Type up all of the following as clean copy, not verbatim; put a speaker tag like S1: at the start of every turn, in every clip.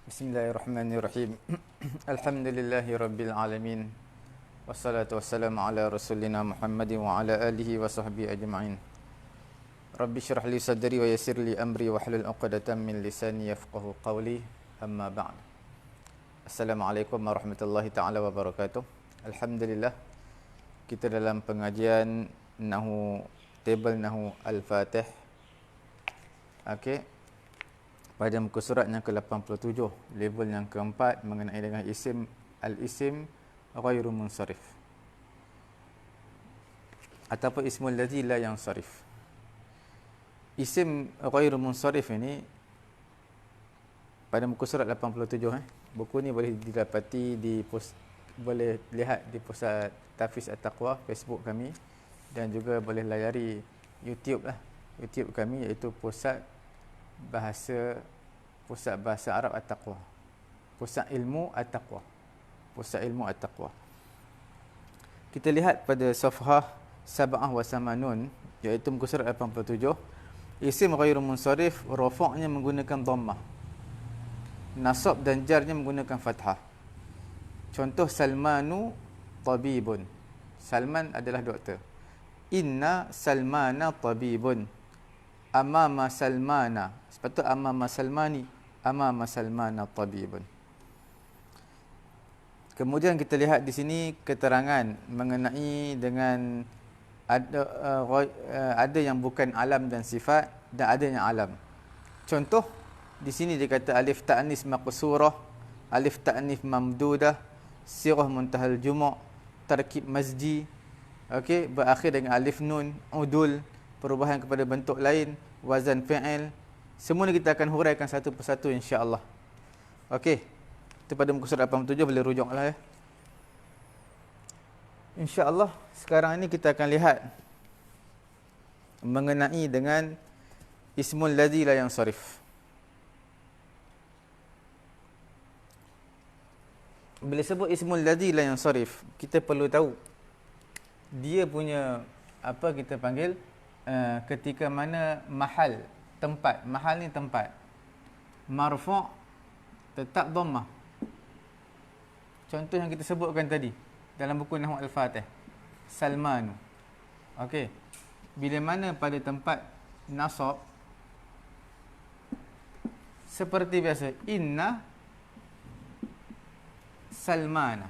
S1: Bismillahirrahmanirrahim. Alhamdulillahi rabbil alamin. Wassalatu wassalamu ala rasulina Muhammadin wa ala alihi wa sahbihi ajma'in. Rabbi syrah li sadri wa yassir li amri wa hlul 'uqdatam min lisani yafqahu qawli. Amma ba'd. Assalamualaikum warahmatullahi taala wabarakatuh. Alhamdulillah, kita dalam pengajian table Nahu Al-Fatih. Okey. Pada muka surat yang ke-87, level yang keempat mengenai dengan isim al-isim ghairu munsharif ataupun ismul ladzi la yansharif. Isim ghairu munsharif ini pada muka surat 87, buku ni boleh didapati boleh lihat di pusat Tahfiz At-Taqwa Facebook kami, dan juga boleh layari YouTube kami, iaitu Pusat Bahasa Arab At-Taqwa, Pusat Ilmu At-Taqwa. Kita lihat pada safhah Sab'ah wa Samanun, iaitu muka surat 87. Isim ghairu munsharif, rafa'nya menggunakan dhammah, nasab dan jarnya menggunakan fathah. Contoh, Salmanu tabibun. Salman adalah doktor. Inna Salmana tabibun. Amama Salmana, sepatut amama Salmani, amama Salmana tabibun. Kemudian kita lihat di sini keterangan mengenai dengan ada yang bukan alam dan sifat, dan ada yang alam. Contoh, di sini dia kata alif ta'nis maqsurah, alif ta'nif mamdudah, sirah muntahal jumu', tarkib masji, okey, berakhir dengan alif nun, udul, perubahan kepada bentuk lain, wazan fi'il. Semua ni kita akan huraikan satu persatu insya-Allah. Okey. Itu pada muka surat 87, boleh rujuklah ya. Insya-Allah sekarang ini kita akan lihat mengenai dengan ismul ladzi la yansharif. Bila sebut ismul ladzi la yansharif, kita perlu tahu dia punya apa kita panggil ketika mana mahal, tempat. Mahal ni tempat. Marfu' tetap dhammah. Contoh yang kita sebutkan tadi dalam buku Nahu Al-Fatih, Salmanu. Okey. Bila mana pada tempat nasab, seperti biasa, inna Salmana.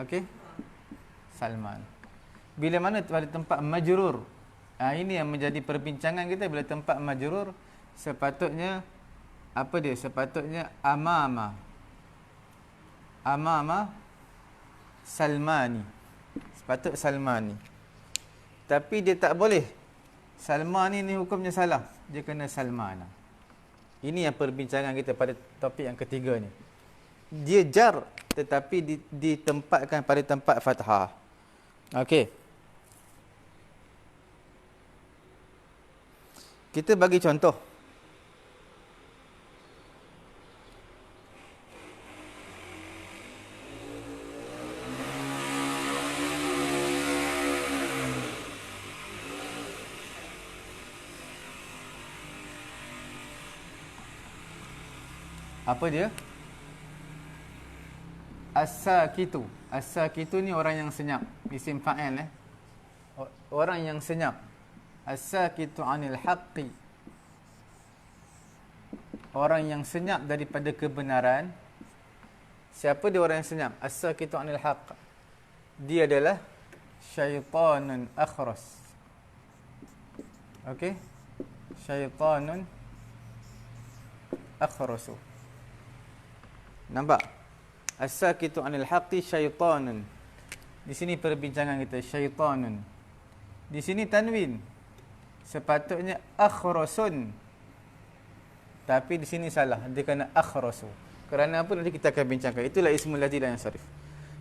S1: Okey. Salman. Bila mana pada tempat majrur, ini yang menjadi perbincangan kita. Bila tempat majrur, sepatutnya apa dia? Sepatutnya amama Salmani. Sepatut Salmani. Tapi dia tak boleh. Salmani ni hukumnya salah. Dia kena Salmana. Ini yang perbincangan kita pada topik yang ketiga ni. Dia jar tetapi ditempatkan pada tempat fathah. Okey. Kita bagi contoh. Apa dia? As-sakitu. As-sakitu ni orang yang senyap. Isim fa'il Orang yang senyap. As-sakitu 'anil haqqi. Orang yang senyap daripada kebenaran. Siapa dia orang yang senyap? As-sakitu 'anil haqq. Dia adalah syaitanun akhras. Okey? Syaitanun akhrasu. Nampak? As-sakitu 'anil haqqi syaitanun. Di sini perbincangan kita, syaitanun. Di sini tanwin. Sepatutnya akhrasun. Tapi di sini salah. Dia kena akhrasu. Kerana apa? Nanti kita akan bincangkan. Itulah ismul ladzi la yansharif.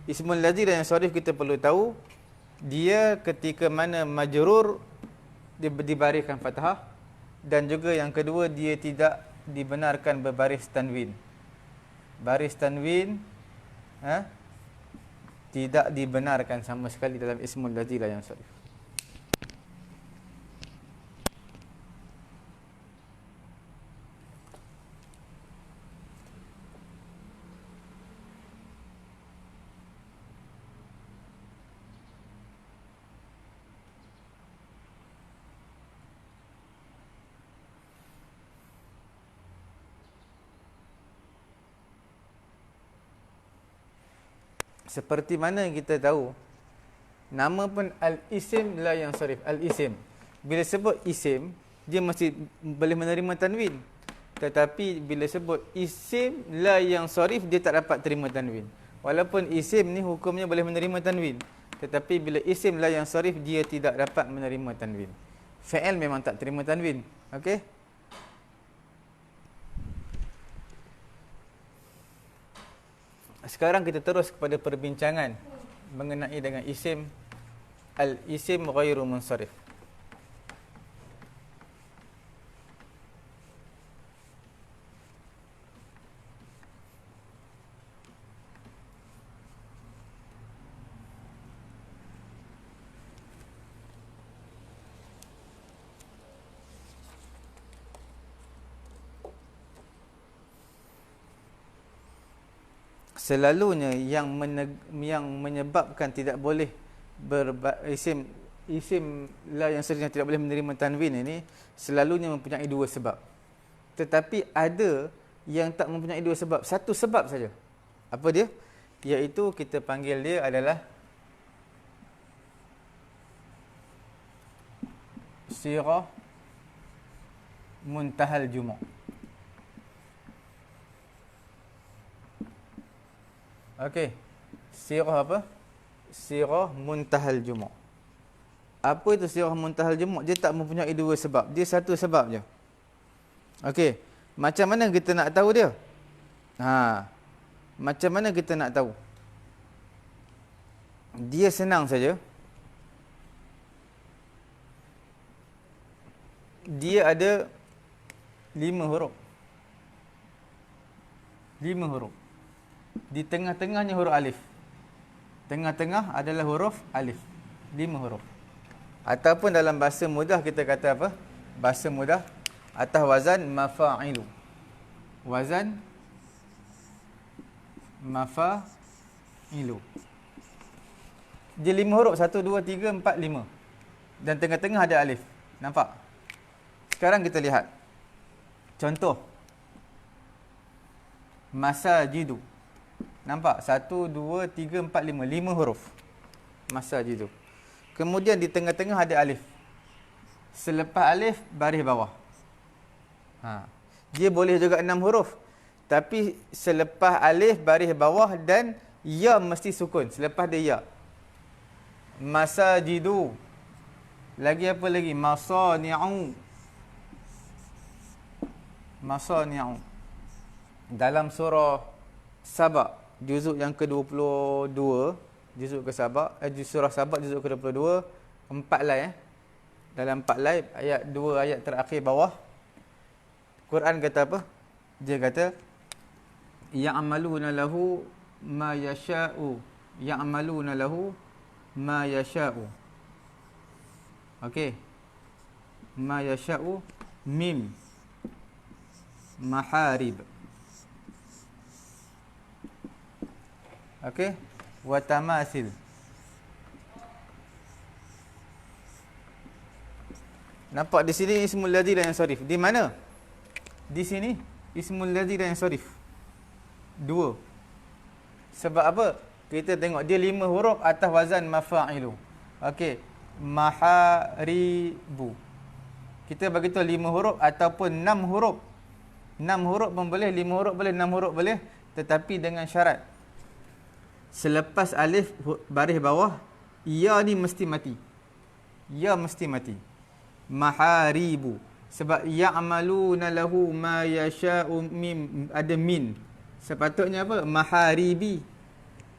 S1: Ismul ladzi la yansharif kita perlu tahu dia ketika mana majrur dia dibariskan fathah, dan juga yang kedua dia tidak dibenarkan berbaris tanwin. Baris tanwin tidak dibenarkan sama sekali dalam ismul ladzi la yansharif. Seperti mana kita tahu, nama pun al-isim la yang sarif. Al-isim, bila sebut isim, dia mesti boleh menerima tanwin. Tetapi bila sebut isim la yang sarif, dia tak dapat terima tanwin. Walaupun isim ni hukumnya boleh menerima tanwin, tetapi bila isim la yang sarif, dia tidak dapat menerima tanwin. Fi'il memang tak terima tanwin. Okey? Sekarang kita terus kepada perbincangan mengenai dengan isim. Al-isim ghairu munsharif. Selalunya yang menyebabkan tidak boleh isim la yang sarif yang tidak boleh menerima tanwin ini selalunya mempunyai dua sebab. Tetapi ada yang tak mempunyai dua sebab, satu sebab saja. Apa dia? Iaitu kita panggil dia adalah sirah muntahal jumu'. Okey. Sirah apa? Sirah muntahal jumu'. Apa itu sirah muntahal jumu'? Dia tak mempunyai dua sebab. Dia satu sebab je. Okey. Macam mana kita nak tahu dia? Macam mana kita nak tahu? Dia senang saja. Dia ada 5 huruf. 5 huruf. Di tengah-tengahnya huruf alif. Tengah-tengah adalah huruf alif. 5 huruf. Ataupun dalam bahasa mudah kita kata apa? Bahasa mudah, atas wazan mafa'ilu. Wazan mafa'ilu. Dia 5 huruf. 1, 2, 3, 4, 5. Dan tengah-tengah ada alif. Nampak? Sekarang kita lihat. Contoh. Masajidu. Nampak? 1, 2, 3, 4, 5. 5 huruf. Masajidu. Kemudian di tengah-tengah ada alif. Selepas alif, baris bawah. Dia boleh juga 6 huruf. Tapi selepas alif, baris bawah dan ya mesti sukun. Selepas dia ya. Masajidu. Lagi apa lagi? Masani'u. Masani'u. Dalam surah Saba, juzuk yang ke-22, juzuk ke Saba, surah Saba juzuk ke-22, 4 lai Dalam 4 lai, ayat 2 ayat terakhir bawah, Quran kata apa? Dia kata ya'maluna lahu ma yasha'u. Ya'maluna lahu ma yasha'u. Okey. Ma yasha'u mim maharib. Okey, wa tamasil. Nampak di sini ismul ladzi dan yang sarif. Di mana? Di sini ismul ladzi dan yang sarif. 2. Sebab apa? Kita tengok dia 5 huruf atas wazan mafa'ilu. Okey, maharibu. Kita bagi tahu 5 huruf ataupun 6 huruf. 6 huruf pun boleh, 5 huruf boleh, 6 huruf boleh, tetapi dengan syarat. Selepas alif baris bawah, ya ni mesti mati. Ya mesti mati. Maharibu. Sebab ya'maluna lahu ma yasha'u mim, ada min. Sepatutnya apa? Maharibi.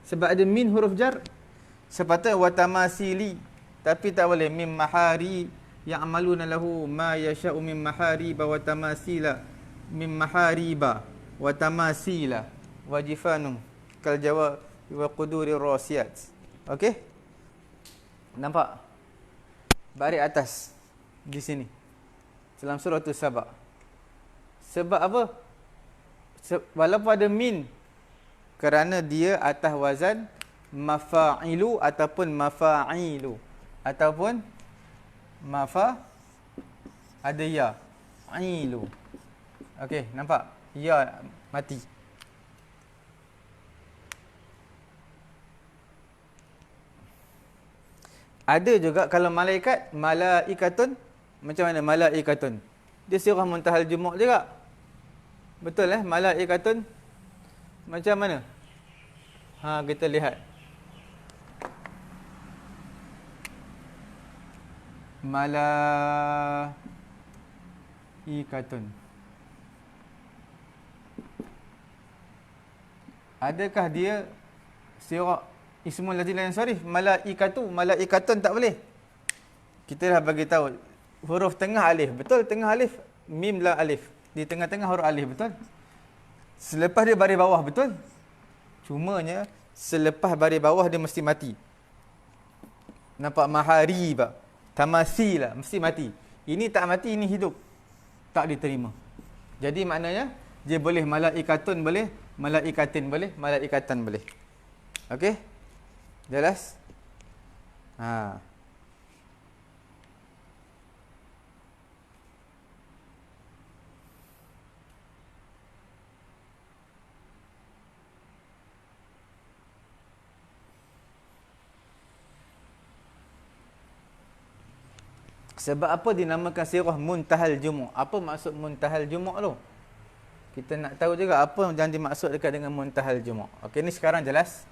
S1: Sebab ada min huruf jar. Sepatutnya watamasili. Tapi tak boleh. Mim mahari. Ya'maluna lahu ma yasha'u mim mahariba watamasila. Mim mahariba watamasila. Wajifanu. Kal jawab wa qudurir rasiyat. Okey? Nampak? Baris atas di sini. Dalam surah Saba. Sebab apa? Walaupun ada min, kerana dia atas wazan mafa'ilu ataupun mafa'ilu ataupun ada ya. Ilu. Okey, nampak? Ya mati. Ada juga kalau malaikat, malaikatun. Macam mana malaikatun? Dia sirah muntahal jumuk juga. Betul malaikatun. Macam mana? Kita lihat. Malaikatun. Adakah dia sirah ismul lazim la yansarif? Malaikatun tak boleh. Kita dah bagi tahu huruf tengah alif. Betul, tengah alif mim la alif. Di tengah-tengah huruf alif, betul. Selepas dia baris bawah, betul. Cumanya selepas baris bawah dia mesti mati. Nampak mahariba, tamasila, mesti mati. Ini tak mati, ini hidup. Tak diterima. Jadi maknanya dia boleh malaikatun boleh, malaikatin boleh, malaikatan boleh. Okey? Jelas? Sebab apa dinamakan sirah muntahal jumuk? Apa maksud muntahal jumuk tu? Kita nak tahu juga apa yang dimaksud dekat dengan muntahal jumuk. Okey, ni sekarang jelas.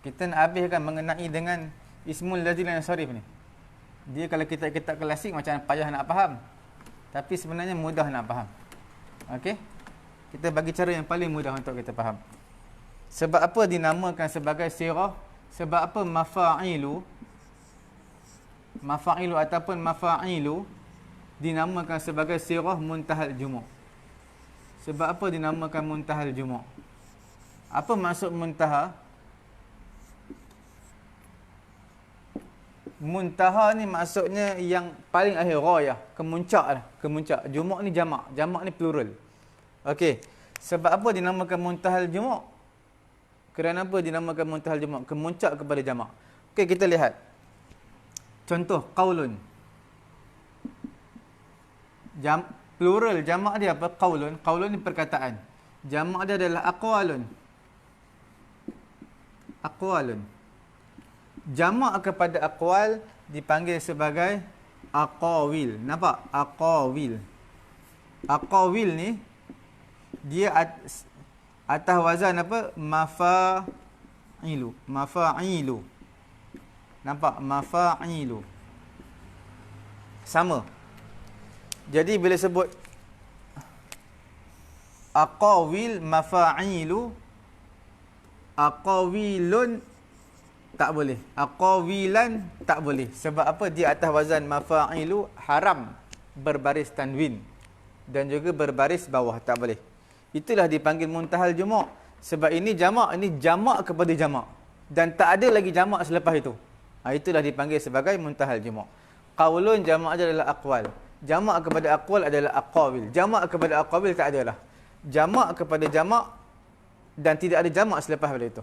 S1: Kita nak habiskan mengenai dengan ismul lazim la yansarif ni. Dia kalau kitab-kitab klasik macam payah nak faham. Tapi sebenarnya mudah nak faham. Okey? Kita bagi cara yang paling mudah untuk kita faham. Sebab apa dinamakan sebagai sirah? Sebab apa mafa'ilu ataupun mafa'ilu dinamakan sebagai sirah muntahal jumuk? Sebab apa dinamakan muntahal jumuk? Apa maksud muntaha? Muntaha ni maksudnya yang paling akhir, rayah, kemuncak lah, kemuncak. Jumuk ni jamak, jamak ni plural. Okey. Sebab apa dinamakan muntahal jumuk? Kerana apa dinamakan muntahal jumuk? Kemuncak kepada jamak. Okey, kita lihat. Contoh qaulun. Plural jamak dia apa? Qaulun. Qaulun ni perkataan. Jamak dia adalah aqwalun. Aqwalun. Jamak kepada aqwal dipanggil sebagai aqawil. Nampak? Aqawil. Aqawil ni dia atas wazan apa? Mafa'ilu. Mafa'ilu. Nampak? Mafa'ilu. Sama. Jadi bila sebut aqawil, mafa'ilu, aqawilun tak boleh. Aqawilan tak boleh. Sebab apa? Dia atas wazan mafa'ilu, haram berbaris tanwin. Dan juga berbaris bawah. Tak boleh. Itulah dipanggil muntahal jumuk. Sebab ini jamak kepada jamak. Dan tak ada lagi jamak selepas itu. Itulah dipanggil sebagai muntahal jumuk. Qaulun jamak adalah aqwal. Jamak kepada aqwal adalah aqawil. Jamak kepada aqawil tak adalah. Jamak kepada jamak dan tidak ada jamak selepas pada itu.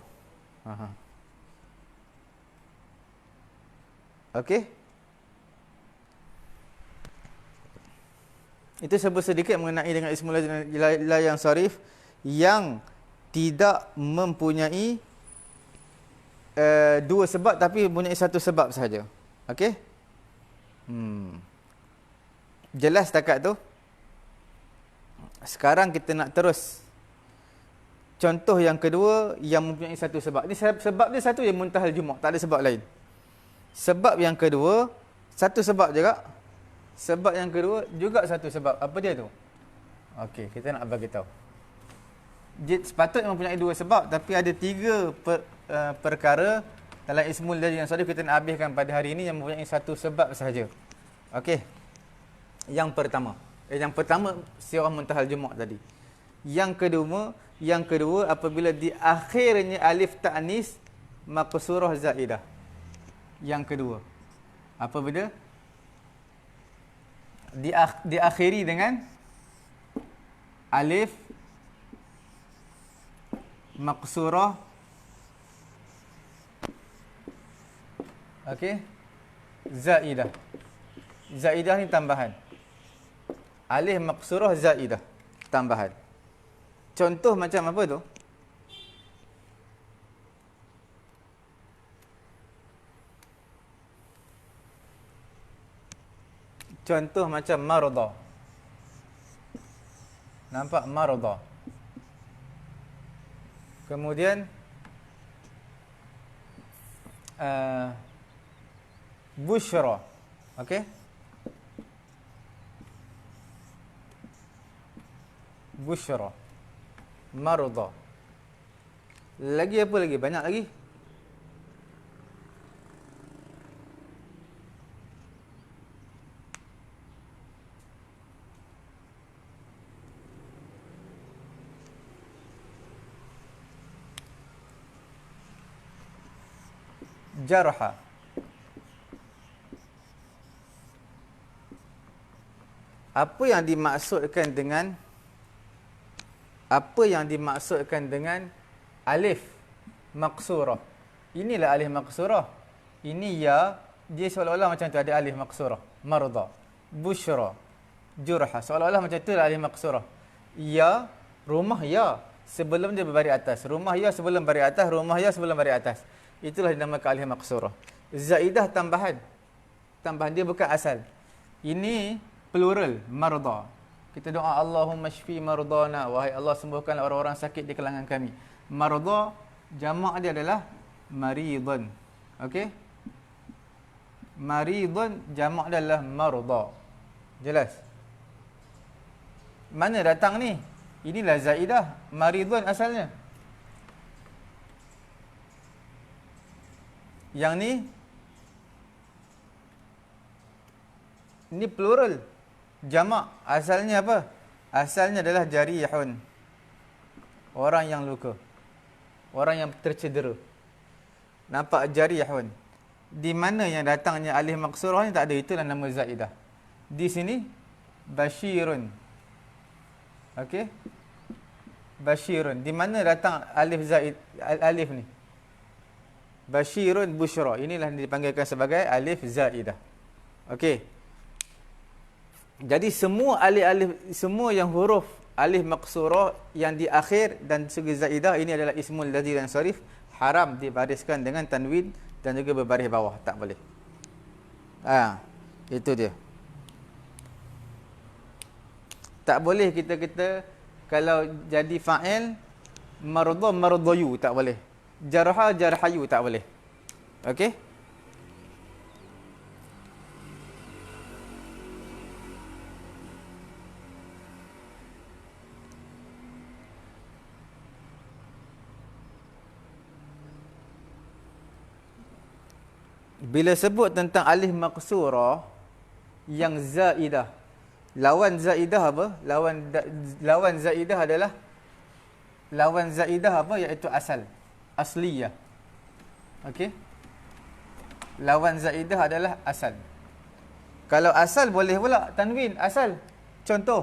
S1: Okey? Itu sedikit mengenai dengan ismul lazim la yansarif yang tidak mempunyai dua sebab tapi mempunyai satu sebab sahaja. Okey? Jelas setakat tu? Sekarang kita nak terus. Contoh yang kedua yang mempunyai satu sebab. Ni sebab dia satu yang muntahal jumuk, tak ada sebab lain. Sebab yang kedua satu sebab juga. Sebab yang kedua juga satu sebab. Apa dia tu? Okey, kita nak bagi tahu. Sepatutnya mempunyai dua sebab tapi ada tiga perkara dalam ismul lazim yang sadif kita nak habiskan pada hari ini yang mempunyai satu sebab sahaja. Okey. Yang pertama sirah muntahal jumuk tadi. Yang kedua apabila di akhirnya alif ta'nis maqsurah zaidah. Yang kedua. Apabila diakhiri dengan alif maqsurah, okey, zaidah. Zaidah ni tambahan. Alif maqsurah zaidah, tambahan. Contoh macam apa tu? Contoh macam marada. Nampak marada. Kemudian bushra. Okey? Bushra. Marada. Lagi apa lagi? Banyak lagi. Jarha. Apa yang dimaksudkan dengan alif maqsurah? Inilah alif maqsurah. Ini ya, dia seolah-olah macam tu ada alif maqsurah. Marda, bushra, jurha. Seolah-olah macam tu lah alif maqsurah. Ya, rumah ya sebelum dia berbaris atas. Rumah ya sebelum baris atas, rumah ya sebelum baris atas. Itulah dinamakan alif maqsurah. Zaidah tambahan. Tambahan dia bukan asal. Ini plural, marda. Kita doa Allahumma shfi mardana, wahai Allah sembuhkanlah orang-orang sakit di kalangan kami. Marda jamak dia adalah maridun. Okey? Maridun jamak dia adalah marda. Jelas? Mana datang ni? Inilah zaidah, maridun asalnya. Yang ni plural. Jamak. Asalnya apa? Asalnya adalah jarihun. Orang yang luka. Orang yang tercedera. Nampak jarihun. Di mana yang datangnya alif maqsurah ni tak ada. Itulah nama zaidah. Di sini bashirun. Okey? Bashirun. Di mana datang alif zaid alif ni? Bashirun bushra. Inilah yang dipanggilkan sebagai alif zaidah. Okey. Jadi semua alif-alif, semua yang huruf alif maqsurah yang di akhir dan segi zaidah ini adalah ismul ladzi dan sarif, haram dibariskan dengan tanwin dan juga berbaris bawah, tak boleh. Itu dia. Tak boleh kita kalau jadi fa'il marda mardayu, tak boleh. Jarha jarhayu, tak boleh. Okey? Bila sebut tentang alif maqsurah yang zaidah, lawan zaidah apa? Lawan zaidah adalah apa? Iaitu asal, asliyah. Okey? Lawan zaidah adalah asal. Kalau asal boleh pula tanwin asal. Contoh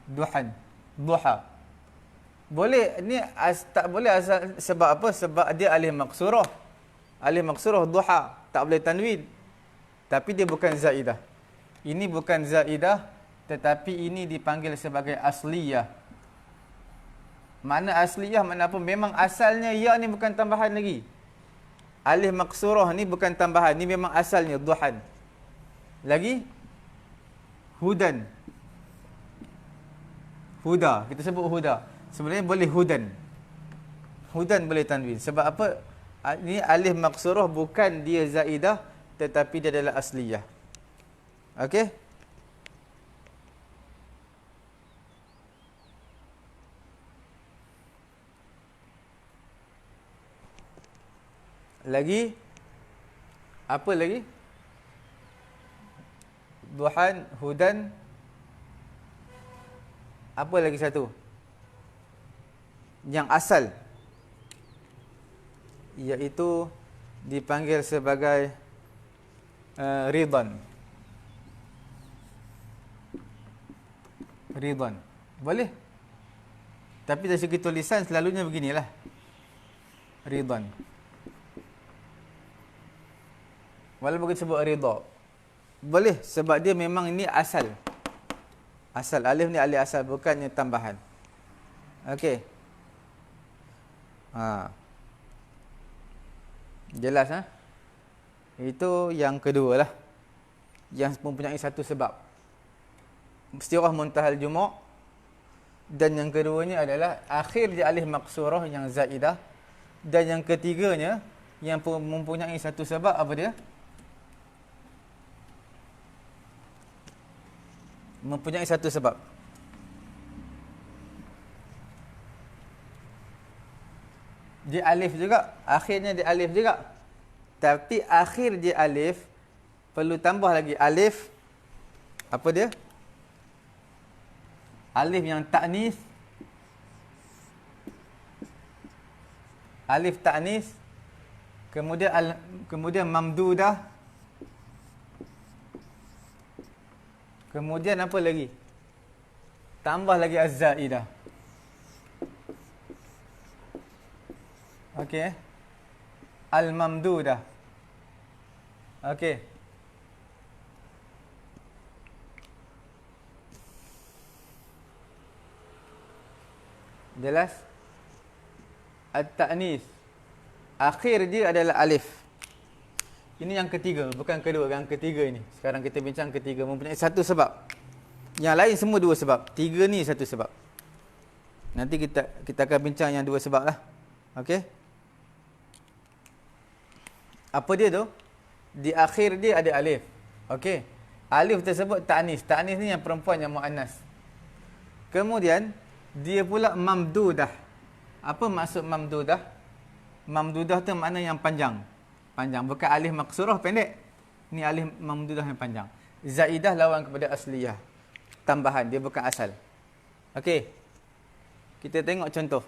S1: duhan, duha. Boleh ni tak boleh asal. Sebab apa? Sebab dia alif maqsurah. Alif maqsurah duha, tak boleh tanwin. Tapi dia bukan zaidah. Ini bukan zaidah, tetapi ini dipanggil sebagai asliyah. Mana asliyah? Mana apa? Memang asalnya ya ni bukan tambahan lagi. Alif maqsurah ni bukan tambahan, ni memang asalnya duhan. Lagi hudan. Huda, kita sebut huda. Sebenarnya boleh hudan. Hudan boleh tanwin. Sebab apa? Ini alif maqsurah bukan dia zaidah, tetapi dia adalah asliyah. Okey? Lagi? Apa lagi? Duhan, hudan. Apa lagi satu? Yang asal, iaitu dipanggil sebagai ridan. Ridan. Boleh? Tapi dari segi tulisan selalunya beginilah. Ridan. Walaupun kita sebut ridha. Boleh, sebab dia memang ini asal. Asal. Alif ni alif asal, bukannya tambahan. Okey. Jelas ha? Itu yang kedua lah. Yang mempunyai satu sebab. Istirah muntahal jumu'. Dan yang keduanya adalah akhir dia alif maqsurah yang zaidah. Dan yang ketiganya yang mempunyai satu sebab apa dia? Mempunyai satu sebab. Dia alif juga, akhirnya dia alif juga. Tapi akhir dia alif perlu tambah lagi alif apa dia? Alif yang ta'nis. Alif ta'nis. Kemudian mamdudah. Kemudian apa lagi? Tambah lagi az-zaidah. Okey. Al-mamdudah. Okey. Jelas? At-ta'nis. Akhir dia adalah alif. Ini yang ketiga, bukan kedua, yang ketiga ini. Sekarang kita bincang ketiga, mempunyai satu sebab. Yang lain semua dua sebab. Tiga ni satu sebab. Nanti kita akan bincang yang dua sebab lah. Okey? Apa dia tu? Di akhir dia ada alif. Okey. Alif tersebut ta'nis. Ta'nis ni yang perempuan, yang muannas. Kemudian dia pula mamdudah. Apa maksud mamdudah? Mamdudah tu makna yang panjang. Panjang. Bukan alif maqsurah pendek. Ni alif mamdudah yang panjang. Zaidah lawan kepada asliyah. Tambahan. Dia bukan asal. Okey. Kita tengok contoh.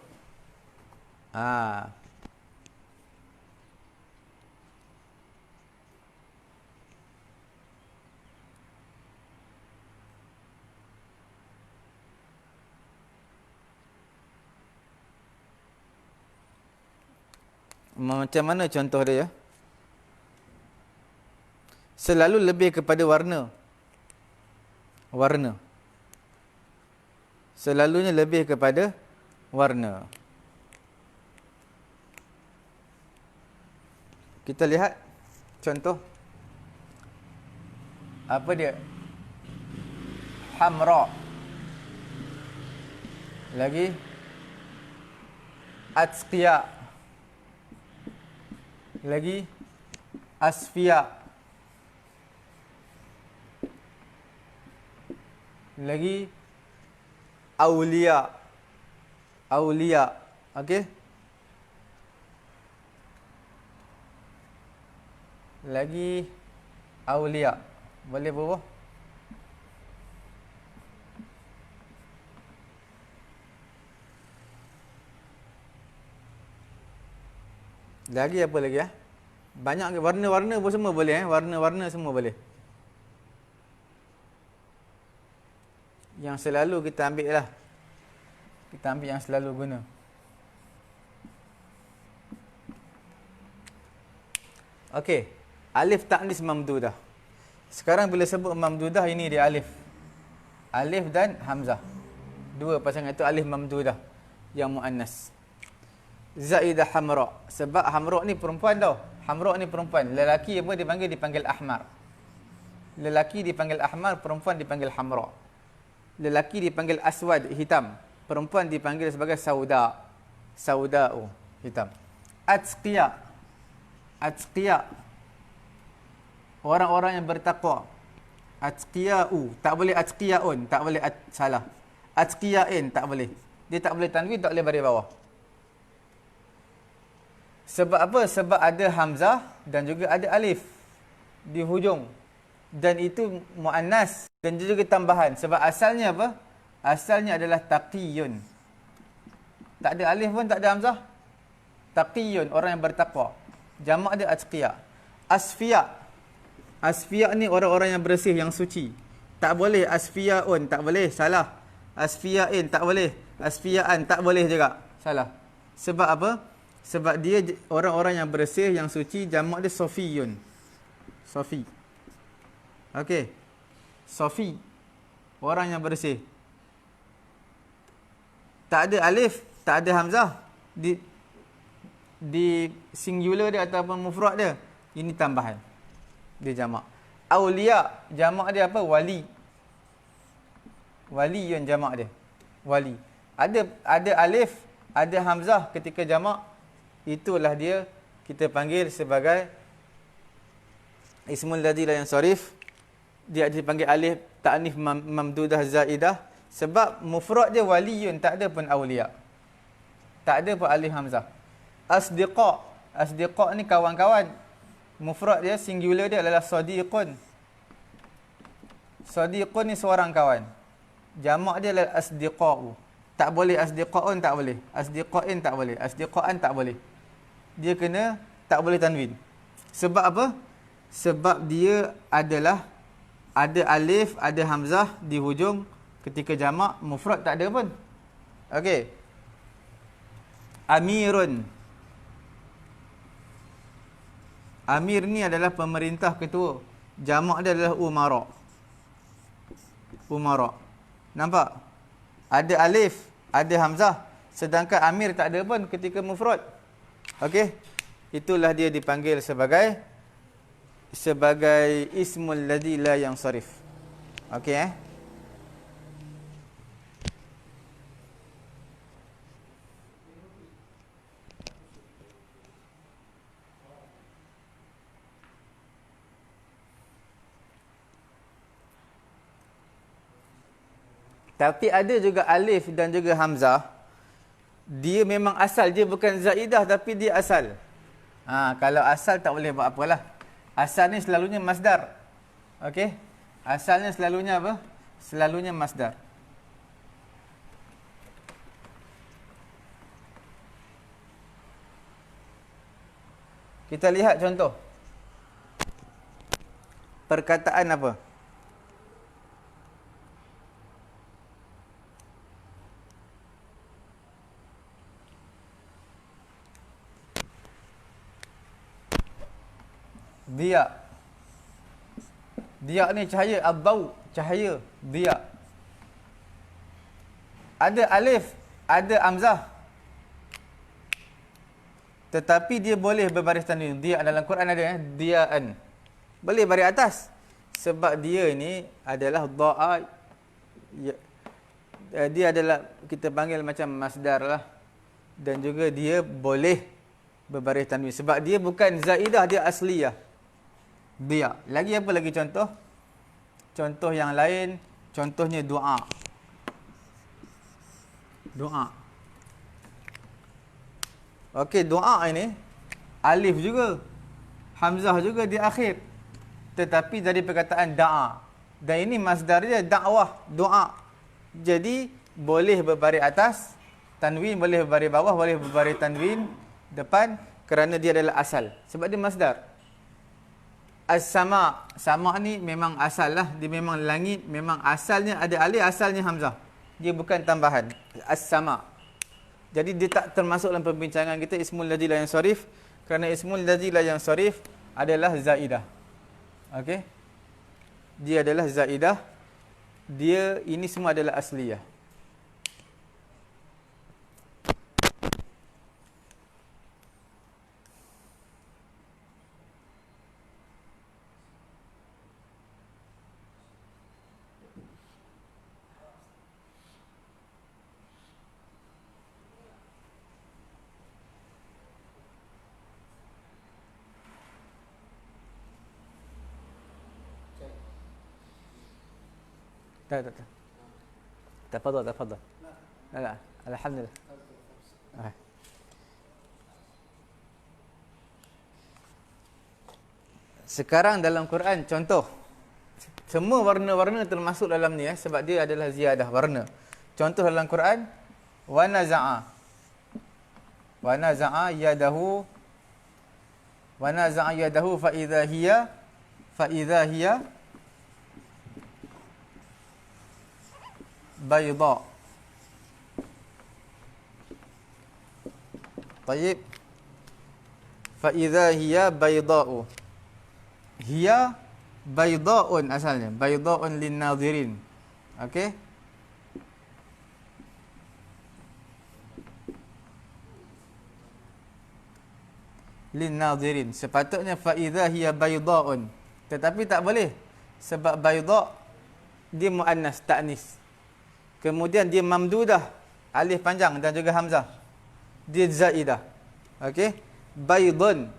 S1: Macam mana contoh dia? Selalu lebih kepada warna. Warna. Selalunya lebih kepada warna. Kita lihat contoh. Apa dia? Hamra. Lagi atqiya. Lagi asfiya. Lagi aulia. Aulia. Okey? Lagi aulia. Boleh berapa? Lagi apa lagi ya? Banyak warna-warna pun semua boleh warna-warna semua boleh. Yang selalu kita ambil lah. Kita ambil yang selalu guna. Okey, alif ta'nis mamdudah. Sekarang bila sebut mamdudah, ini dia alif. Alif dan hamzah. Dua pasangan itu alif mamdudah yang muannas. Zaidah hamra. Sebab hamra ni perempuan tau. Hamra ni perempuan. Lelaki apa dipanggil ahmar. Lelaki dipanggil ahmar, perempuan dipanggil hamra. Lelaki dipanggil aswad, hitam. Perempuan dipanggil sebagai sauda. Sauda'u, hitam. Atqiya. Atqiya. Orang-orang yang bertakwa. Atqiya'u. Tak boleh atqiya'un. Tak boleh salah. Atqiya'in. Tak boleh. Dia tak boleh tanwin, tak boleh baris bawah. Sebab apa? Sebab ada hamzah dan juga ada alif di hujung. Dan itu muannas dan juga tambahan. Sebab asalnya apa? Asalnya adalah taqiyun. Tak ada alif pun, tak ada hamzah. Taqiyun, orang yang bertakwa. Jamak dia atqiya. Asfiya. Asfiya ni orang-orang yang bersih, yang suci. Tak boleh asfiyaun, tak boleh, salah. Asfiyain, tak boleh. Asfiyaan, tak boleh juga, salah. Sebab apa? Sebab dia orang-orang yang bersih, yang suci, jamak dia sofiyun. Sofi. Okey. Sofi. Orang yang bersih. Tak ada alif, tak ada hamzah. di singular dia ataupun mufrad dia, ini tambahan. Dia jamak. Aulia, jamak dia apa? Wali. Wali yang jamak dia. Wali. Ada alif, ada hamzah ketika jamak, itulah dia kita panggil sebagai ismul ladzi la yansarif. Dia dipanggil alif ta'nif mamdudah zaidah sebab mufrad dia waliyun, tak ada pun aulia. Tak ada pun alif hamzah. Asdiqa. Asdiqa ni kawan-kawan. Mufrad dia singular dia adalah sadiqun. Sadiqun ni seorang kawan. Jamak dia adalah asdiqa'u. Tak boleh asdiqa'un, tak boleh. Asdiqa'in tak boleh. Asdiqa'an tak boleh. Dia kena tak boleh tanwin. Sebab apa? Sebab dia adalah ada alif, ada hamzah di hujung ketika jamak, mufrad tak ada pun. Okey. Amirun. Amir ni adalah pemerintah, ketua. Jamak dia adalah umara. Umara. Nampak? Ada alif, ada hamzah. Sedangkan amir tak ada pun ketika mufrad. Okey. Itulah dia dipanggil sebagai ismul ladzi la yansarif. Okey Tapi ada juga alif dan juga hamzah. Dia memang asal, dia bukan zaidah tapi dia asal. Kalau asal tak boleh buat apalah. Asal ni selalunya masdar. Okey? Asalnya selalunya apa? Selalunya masdar. Kita lihat contoh. Perkataan apa? Dia. Dia ni cahaya, ad-daw, cahaya, dia. Ada alif, ada hamzah. Tetapi dia boleh berbaris tanwin. Dia dalam Quran ada diaan. Boleh baris atas. Sebab dia ni adalah dha'a. Dia adalah kita panggil macam masdar lah. Dan juga dia boleh berbaris tanwin. Sebab dia bukan zaidah, dia asliyah. Dia. Lagi apa lagi contoh? Contoh yang lain, contohnya doa. Doa. Okey, doa ini alif juga, hamzah juga di akhir. Tetapi dari perkataan da'a. Dan ini masdar dia dakwah, doa. Jadi boleh berbaris atas tanwin, boleh berbaris bawah, boleh berbaris tanwin depan kerana dia adalah asal. Sebab dia masdar. As-sama. Sama ni memang asal lah. Dia memang langit. Memang asalnya ada alif, asalnya hamzah. Dia bukan tambahan. As-sama. Jadi dia tak termasuk dalam perbincangan kita ismul ladzi la yansarif. Kerana ismul ladzi la yansarif adalah zaidah. Okey. Dia adalah zaidah. Dia, ini semua adalah asliyah. Tak. Tafadhal. La. Alhamdulillah. Sekarang dalam Quran, contoh. Semua warna-warna termasuk dalam ni sebab dia adalah ziyadah warna. Contoh dalam Quran, wa naza'a. Wa naza'a yadahu fa idza hiya bayda. Tayyib. Fa idza hiya bayda'u. Hiya bayda'un asalnya. Bayda'un lin-nadhirin. Okey? lin nadhirin. Sepatutnya fa idza hiya bayda'un. Tetapi tak boleh. Sebab bayda' dia muannas, ta'nis. Kemudian dia mamdudah, alif panjang dan juga hamzah. Dia zaidah. Okey? Baydun.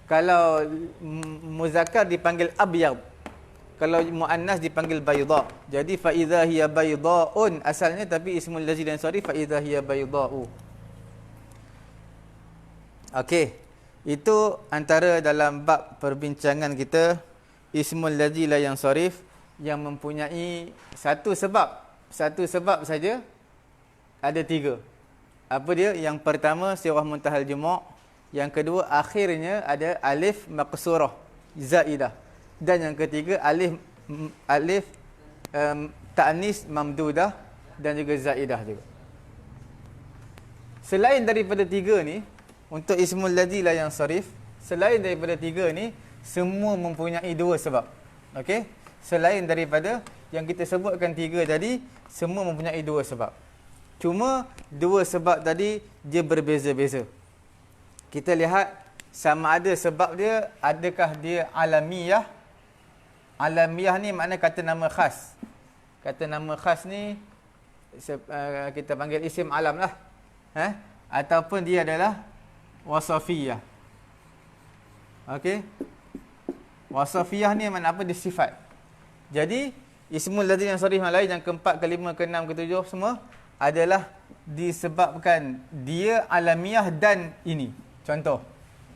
S1: Kalau muzakkar dipanggil abyad. Kalau muannas dipanggil bayda. Jadi fa idza hiya bayda'un asalnya, tapi ismul lazim dan sorry fa idza hiya bayda'u. Okey. Itu antara dalam bab perbincangan kita ismul lazim la yang sharif yang mempunyai satu sebab saja, ada tiga. Apa dia? Yang pertama sirah muntahal juma', yang kedua akhirnya ada alif maqsurah zaidah, dan yang ketiga alif ta'nis mamdudah dan juga zaidah juga. Selain daripada tiga ni, untuk ismul ladzi la yang sharif, selain daripada tiga ni, semua mempunyai dua sebab. Okey? Selain daripada yang kita sebutkan tiga tadi, semua mempunyai dua sebab. Cuma dua sebab tadi dia berbeza-beza. Kita lihat sama ada sebab dia, adakah dia alamiah. Alamiah ni makna kata nama khas. Kata nama khas ni kita panggil isim alam lah. Ataupun dia adalah wasafiyah. Okey? Wasafiyah ni makna apa? Dia sifat. Jadi ismul ladzi yang sharif yang lain, yang keempat, kelima, keenam, ketujuh semua adalah disebabkan dia alamiah dan ini. Contoh,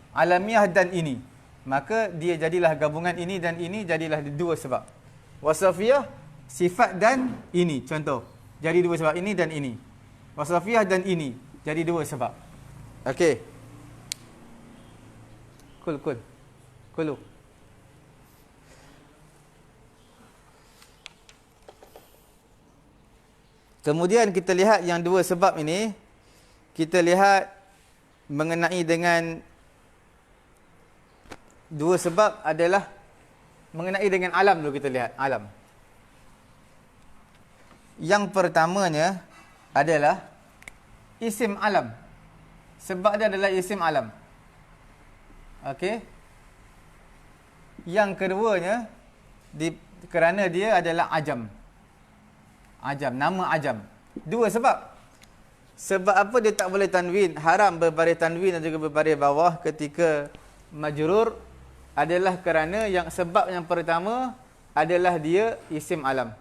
S1: alamiah dan ini, maka dia jadilah gabungan ini dan ini, jadilah dua sebab. Wasafiyah sifat dan ini, contoh, jadi dua sebab, ini dan ini. Wasafiyah dan ini, jadi dua sebab. Okey. Kulu. Kemudian kita lihat yang dua sebab ini, kita lihat mengenai dengan dua sebab adalah mengenai dengan alam dulu. Kita lihat alam. Yang pertamanya adalah isim alam. Sebab dia adalah isim alam. Okey. Yang keduanya kerana dia adalah ajam. Nama ajam. Dua sebab. Sebab apa dia tak boleh tanwin? Haram berbaris tanwin dan juga berbaris bawah ketika majrur adalah kerana yang sebab yang pertama adalah dia isim alam.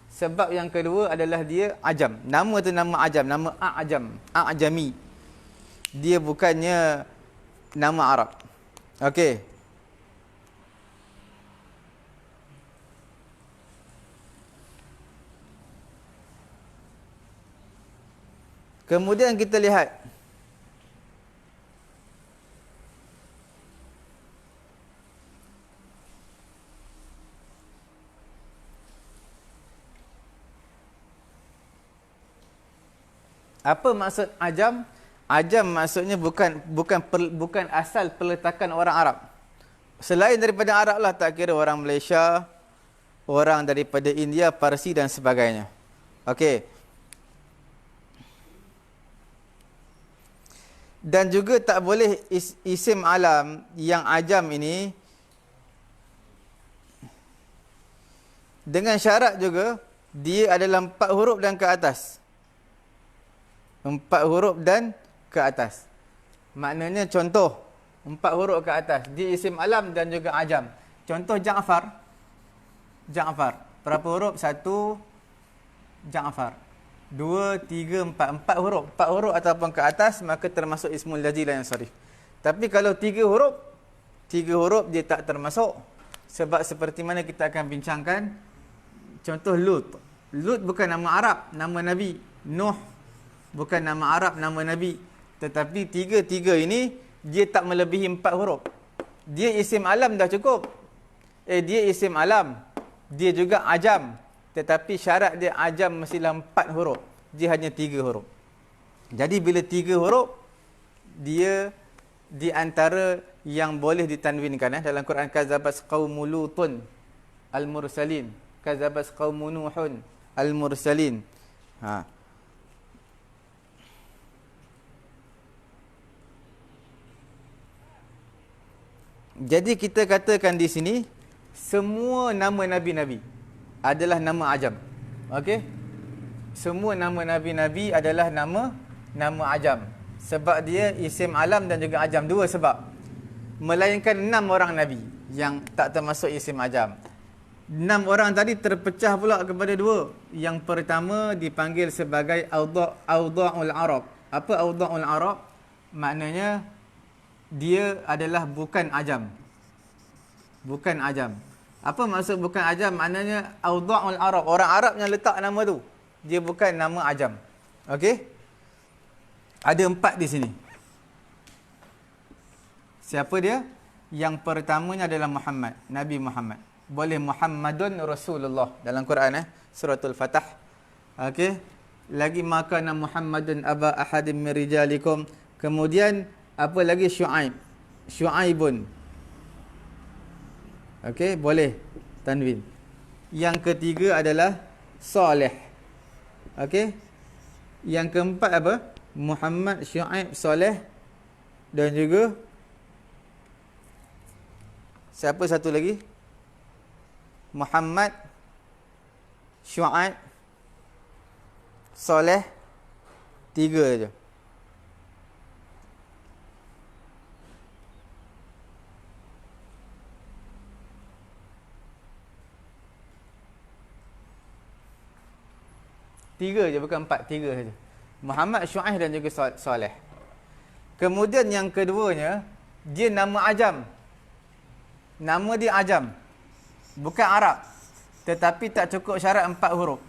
S1: Sebab yang kedua adalah dia ajam. Nama tu nama ajam, nama a'jam, a'jami. Dia bukannya nama Arab. Okey. Kemudian kita lihat apa maksud ajam? Ajam maksudnya bukan asal peletakan orang Arab. Selain daripada Arab lah, tak kira orang Malaysia, orang daripada India, Parsi dan sebagainya. Okey. Dan juga tak boleh isim alam yang ajam ini dengan syarat juga dia adalah 4 huruf dan ke atas. 4 huruf dan ke atas. Maknanya contoh 4 huruf ke atas, dia isim alam dan juga ajam. Contoh Ja'far. Berapa huruf? 1 Ja'far. 2, 3, 4. 4 huruf. 4 huruf ataupun ke atas, maka termasuk ismul lazim yang sharif. Tapi kalau 3 huruf dia tak termasuk. Sebab seperti mana kita akan bincangkan, contoh Lut. Lut bukan nama Arab, nama Nabi. Nuh bukan nama Arab, nama Nabi. Tetapi tiga ini dia tak melebihi 4 huruf. Dia isim alam dah cukup. Dia isim alam. Dia juga ajam. Tetapi syarat dia ajam mestilah 4 huruf. Dia hanya 3 huruf. Jadi bila 3 huruf, dia di antara yang boleh ditanwinkan. Dalam Quran, kazzabat qaumul Lutun al-mursalin. Kazzabat qaumun Nuhun al-mursalin. Jadi kita katakan di sini semua nama nabi-nabi adalah nama ajam. Okey? Semua nama nabi-nabi adalah nama ajam. Sebab dia isim alam dan juga ajam. Dua sebab. Melainkan 6 orang nabi yang tak termasuk isim ajam. 6 orang tadi terpecah pula kepada dua. Yang pertama dipanggil sebagai Awda'ul Arab. Apa Awda'ul Arab? Maknanya dia adalah bukan ajam. Bukan ajam. Apa maksud bukan ajam? Maknanya Awda'ul Arab. Orang Arab yang letak nama tu. Dia bukan nama ajam. Okey? Ada 4 di sini. Siapa dia? Yang pertamanya adalah Muhammad. Nabi Muhammad. Boleh Muhammadun Rasulullah. Dalam Quran Suratul Fatah. Okey? Lagi makana Muhammadun aba ahadim min rijalikum. Kemudian apa lagi? Syuaib. Syuaibun. Okey, boleh tanwin. Yang ketiga adalah Saleh. Okey. Yang keempat apa? Muhammad, Syuaib, Saleh dan juga siapa satu lagi? Muhammad, Syuaib, Saleh, 3 aja. Tiga je, bukan 4, 3 saja. Muhammad, Syuaib dan juga Saleh. Kemudian yang keduanya, dia nama ajam. Nama dia ajam. Bukan Arab. Tetapi tak cukup syarat 4 huruf.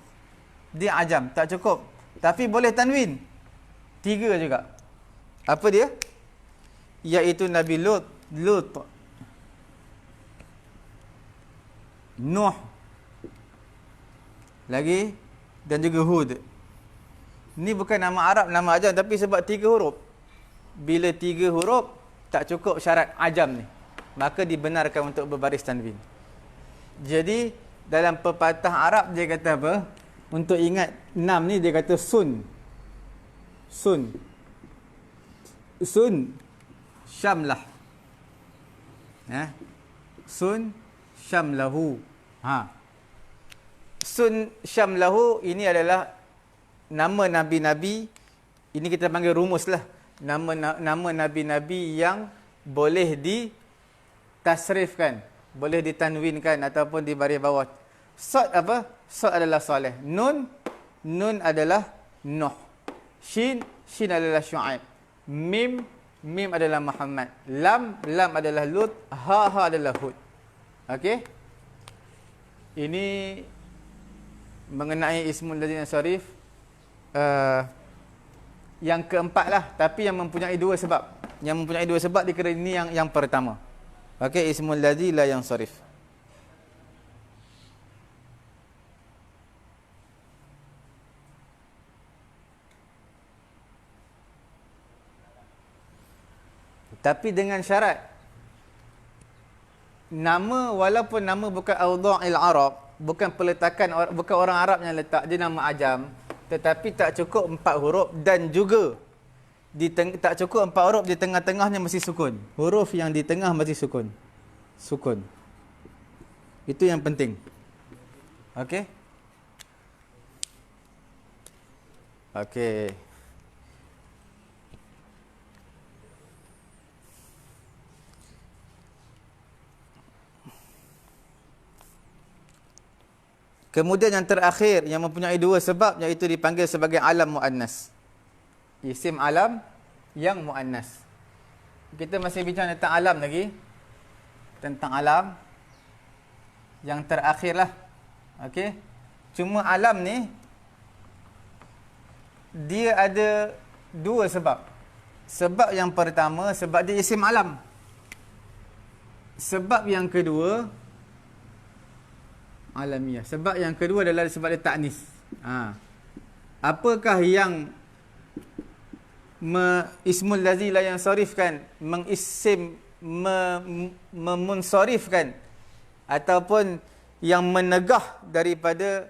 S1: Dia ajam, tak cukup. Tapi boleh tanwin. 3 juga. Apa dia? Iaitu Nabi Lut, Nuh. Lagi dan juga Hud. Ni bukan nama Arab, nama ajam, tapi sebab 3 huruf. Bila 3 huruf tak cukup syarat ajam ni, maka dibenarkan untuk berbaris tanwin. Jadi dalam pepatah Arab dia kata apa? Untuk ingat 6 ni dia kata sun syamlah. Sun syamlahu. Sun syamlahu ini adalah nama nabi-nabi. Ini kita panggil rumus lah. Nama nabi-nabi yang boleh ditasrifkan, boleh ditanwinkan ataupun di baris bawah. Sad apa? Sad adalah Saleh. Nun adalah Nuh. Shin adalah Syuaib. Mim adalah Muhammad. Lam adalah Lut. Ha adalah Hud. Okey? Ini mengenai Ismul Ladzina Syarif yang keempat lah, tapi yang mempunyai 2 sebab. Yang mempunyai 2 sebab dikira ini yang pertama. Okey, Ismul Ladzi la yang Syarif. Tapi dengan syarat nama, walaupun nama bukan Awda'il Arab, bukan peletakan, bukan orang Arab yang letak, dia nama ajam, tetapi tak cukup 4 huruf dan juga tak cukup 4 huruf, di tengah-tengahnya mesti sukun. Huruf yang di tengah mesti sukun. Itu yang penting. Okey? Okey. Kemudian yang terakhir yang mempunyai 2 sebab, iaitu dipanggil sebagai alam muannas. Isim alam yang muannas. Kita masih bincang tentang alam lagi. Tentang alam. Yang terakhirlah. Okey. Cuma alam ni dia ada 2 sebab. Sebab yang pertama, sebab dia isim alam. Sebab yang kedua, alamiah. Sebab yang kedua adalah sebab dia ta'nis. Apakah yang Ismul Ladzi la yang sarifkan, mengisim, memunsarifkan ataupun yang menegah daripada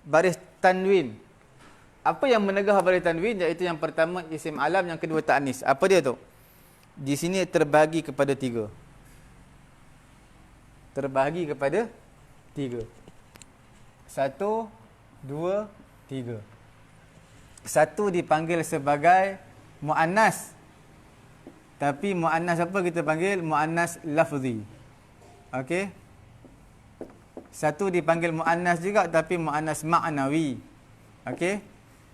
S1: baris tanwin? Apa yang menegah baris tanwin? Iaitu yang pertama isim alam, yang kedua ta'nis. Apa dia tu? Di sini terbagi kepada 3. terbahagi kepada 3. 1, 2, 3. 1 dipanggil sebagai muannas. Tapi muannas apa kita panggil? Muannas lafzi. Okey. 1 dipanggil muannas juga tapi muannas ma'nawi. Okey.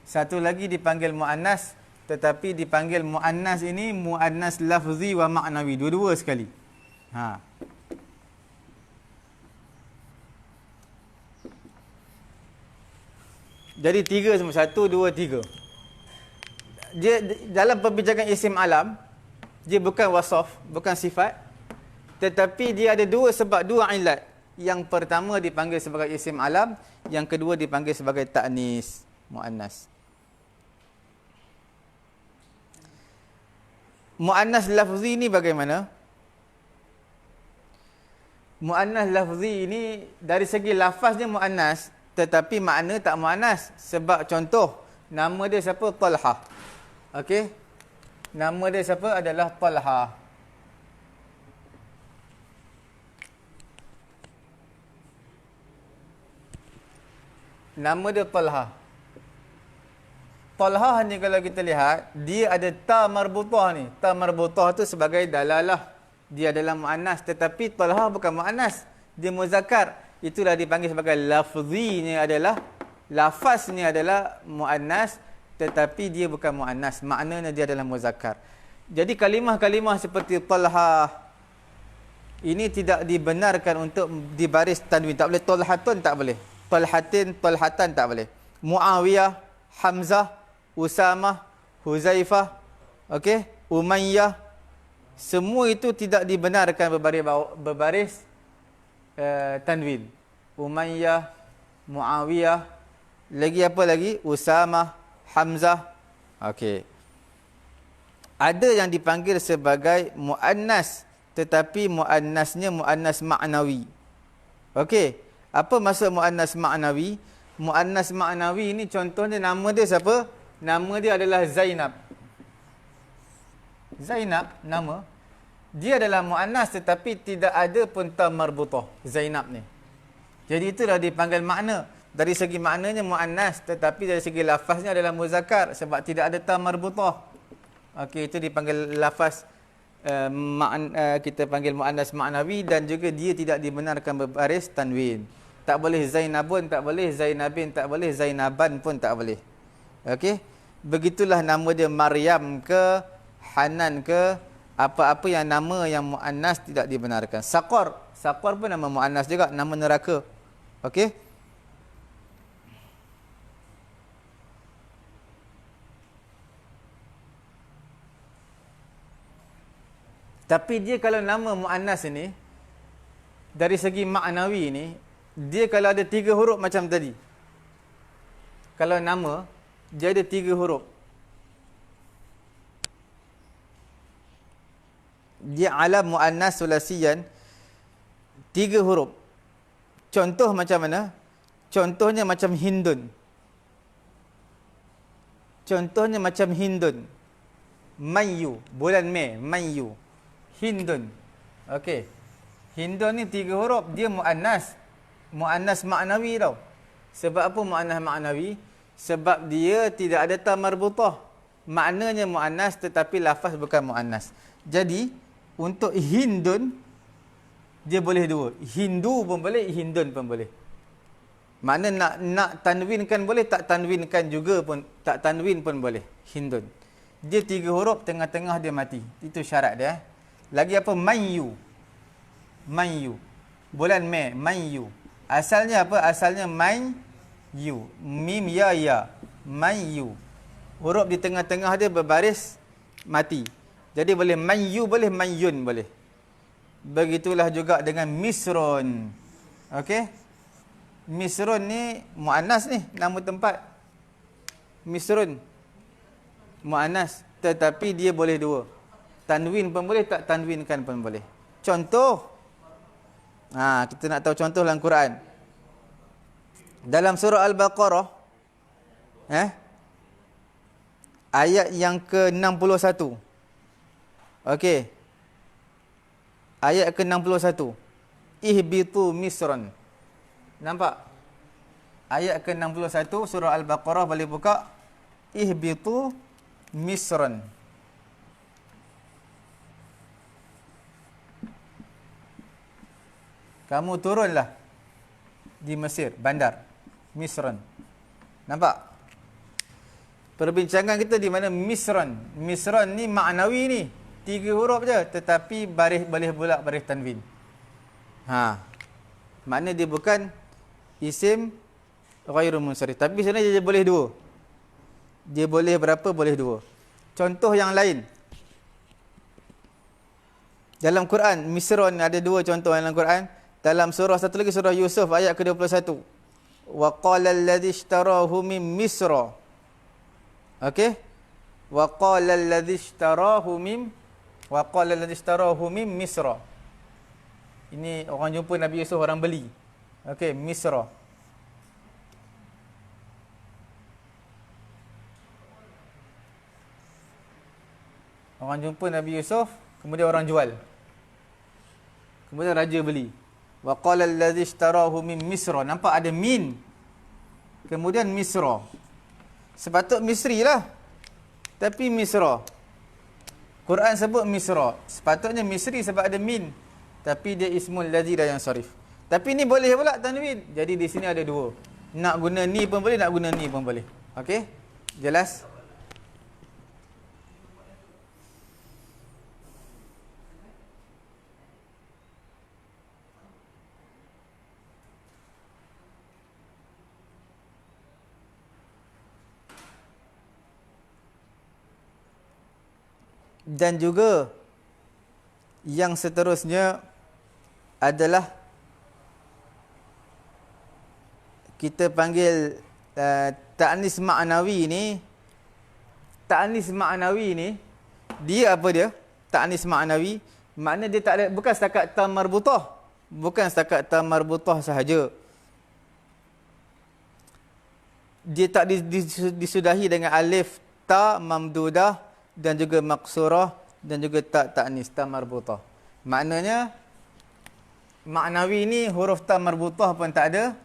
S1: 1 lagi dipanggil muannas tetapi dipanggil muannas ini muannas lafzi wa ma'nawi, dua-dua sekali. Jadi 3 semua, 1, 2, 3. Dia dalam perbincangan isim alam, dia bukan wasaf, bukan sifat, tetapi dia ada dua sebab, dua ilat. Yang pertama dipanggil sebagai isim alam, yang kedua dipanggil sebagai ta'nis, muannas. Muannas lafzi ni bagaimana? Muannas lafzi ini dari segi lafaznya muannas, tetapi makna tak muannas. Sebab contoh, nama dia siapa? Talha. Okey. Nama dia siapa? Adalah Talha. Nama dia Talha. Talha ni kalau kita lihat, dia ada ta marbutah ni. Ta marbutah tu sebagai dalalah. Dia adalah muannas, tetapi Talha bukan muannas. Dia muzakkar. Itulah dipanggil sebagai lafzinya adalah, lafaznya adalah muannas, tetapi dia bukan muannas. Maknanya dia adalah muzakkar. Jadi kalimah-kalimah seperti Talha ini tidak dibenarkan untuk dibaris tanwin. Tak boleh Talhatun, tak boleh. Talhatin, Talhatan, tak boleh. Muawiyah, Hamzah, Usamah, Huzaifah, okey, Umayyah, semua itu tidak dibenarkan berbaris tanwin. Umayyah, Muawiyah, lagi apa lagi? Usamah, Hamzah. Okey. Ada yang dipanggil sebagai muannas, tetapi muannasnya muannas ma'nawi. Okey. Apa maksud muannas ma'nawi? Muannas ma'nawi ini contohnya nama dia siapa? Nama dia adalah Zainab. Zainab nama. Dia adalah muannas tetapi tidak ada pun ta marbutah. Zainab ni. Jadi itulah dipanggil makna. Dari segi maknanya muannas tetapi dari segi lafaznya adalah muzakkar sebab tidak ada ta marbutah. Okey, itu dipanggil lafaz kita panggil muannas ma'nawi dan juga dia tidak dibenarkan berbaris tanwin. Tak boleh Zainabun, tak boleh Zainabin, tak boleh Zainaban pun tak boleh. Okey. Begitulah nama dia Maryam ke, Hanan ke, apa-apa yang nama yang muannas tidak dibenarkan. Saqar, Saqar pun nama muannas juga, nama neraka. Okey. Tapi dia kalau nama muannas ini dari segi maknawi ini, dia kalau ada 3 huruf macam tadi. Kalau nama dia ada 3 huruf. Dia alam muannas sulasiyan 3 huruf. Contoh macam mana? Contohnya macam Hindun. Contohnya macam Hindun. Mayu, bulan Mei, Mayu. Hindun. Okey. Hindun ni 3 huruf, dia muannas. Muannas maknawi tau. Sebab apa muannas maknawi? Sebab dia tidak ada ta marbutah. Maknanya muannas tetapi lafaz bukan muannas. Jadi untuk Hindun dia boleh dua. Hindu pun boleh, Hindun pun boleh. Makna nak tanwinkan boleh, tak tanwinkan juga pun, tak tanwin pun boleh. Hindun. Dia 3 huruf, tengah-tengah dia mati. Itu syarat dia. Lagi apa? Mayu. Mayu. Bulan Mei, Mayu. Asalnya apa? Asalnya Mayu. Mim ya ya. Mayu. Huruf di tengah-tengah dia berbaris mati. Jadi boleh Mayu, boleh Mayun, boleh. Begitulah juga dengan Misrun. Okey? Misrun ni muannas ni, nama tempat. Misrun. Muannas, tetapi dia boleh dua. Tanwin pun boleh, tak tanwinkan pun boleh. Contoh. Kita nak tahu contoh dalam Quran. Dalam surah Al-Baqarah, ayat yang ke-61. Okey. Ayat ke-61. ihbitu misran. Nampak? Ayat ke-61 surah Al-Baqarah, boleh buka. Ihbitu misran. Kamu turunlah di Mesir, bandar Misran. Nampak? Perbincangan kita di mana Misran. Misran ni maknawi ni. 3 huruf je, tetapi baris boleh pula baris tanwin. Makna dia bukan isim ghairu munsharif. Tapi sebenarnya dia boleh 2. Dia boleh berapa? Boleh 2. Contoh yang lain. Dalam Quran, Misran ada 2 contoh dalam Quran. Dalam surah satu lagi, surah Yusuf ayat ke-21. Wa qala alladhi ishtarahu min Misra. Okey? Wa qala alladhi ishtarahu min Misra. Ini orang jumpa Nabi Yusuf, orang beli. Okey, Misra. Orang jumpa Nabi Yusuf, kemudian orang jual. Kemudian raja beli. Wa qala allazi ishtarahu min Misra. Nampak ada min. Kemudian Misra. Sepatut Misri lah. Tapi Misra. Quran sebut Misra. Sepatutnya Misri sebab ada min. Tapi dia ismul ladzi la yansarif. Tapi ni boleh pula tanwin. Jadi di sini ada 2. Nak guna ni pun boleh, nak guna ni pun boleh. Okey? Jelas? Dan juga yang seterusnya adalah kita panggil ta'nis ma'nawi ni. Ta'nis ma'nawi ni dia apa dia? Ta'nis ma'nawi makna dia tak ada, bukan setakat ta marbutah. Bukan setakat ta marbutah sahaja. Dia tak disudahi dengan alif ta mamdudah dan juga maksurah dan juga ta'nis ta marbutah. Maknanya maknawi ni huruf ta marbutah pun tak ada,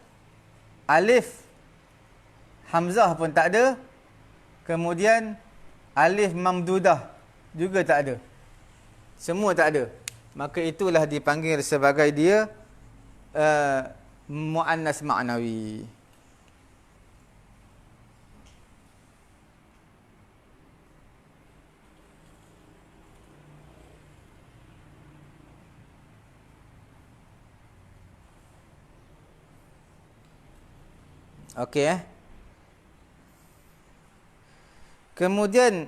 S1: alif hamzah pun tak ada, kemudian alif mamdudah juga tak ada. Semua tak ada. Maka itulah dipanggil sebagai dia muannas maknawi. Okey Kemudian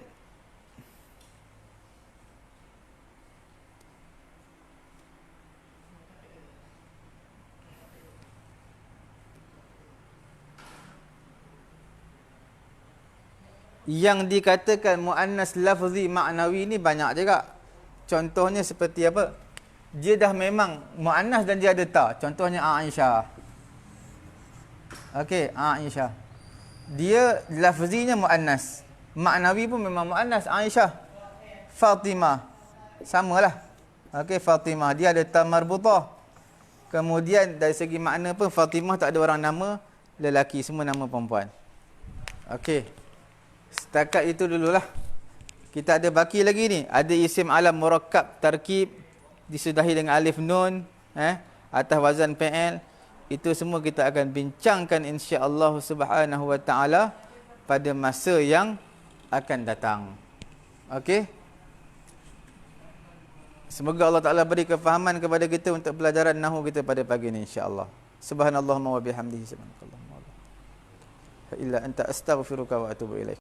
S1: yang dikatakan muannas lafzi maknawi ni banyak juga. Contohnya seperti apa? Dia dah memang muannas dan dia ada ta. Contohnya Aisyah. Okey, Aisyah. Dia lafzinya muannas. Maknawi pun memang muannas. Aisyah. Fatimah. Samalah. Okey, Fatimah. Dia ada ta marbutah. Kemudian dari segi makna pun Fatimah tak ada orang nama lelaki, semua nama perempuan. Okey. Setakat itu dululah. Kita ada baki lagi ni. Ada isim alam murakkab tarkib disudahi dengan alif nun, atas wazan fi'il. Itu semua kita akan bincangkan insya-Allah Subhanahu wa taala pada masa yang akan datang. Okey? Semoga Allah Taala beri kefahaman kepada kita untuk pelajaran nahwu kita pada pagi ini insya-Allah. Subhanallahumma wa bihamdihi subhanakallahumma wa bihamdika illa anta astaghfiruka wa atubu ilaik.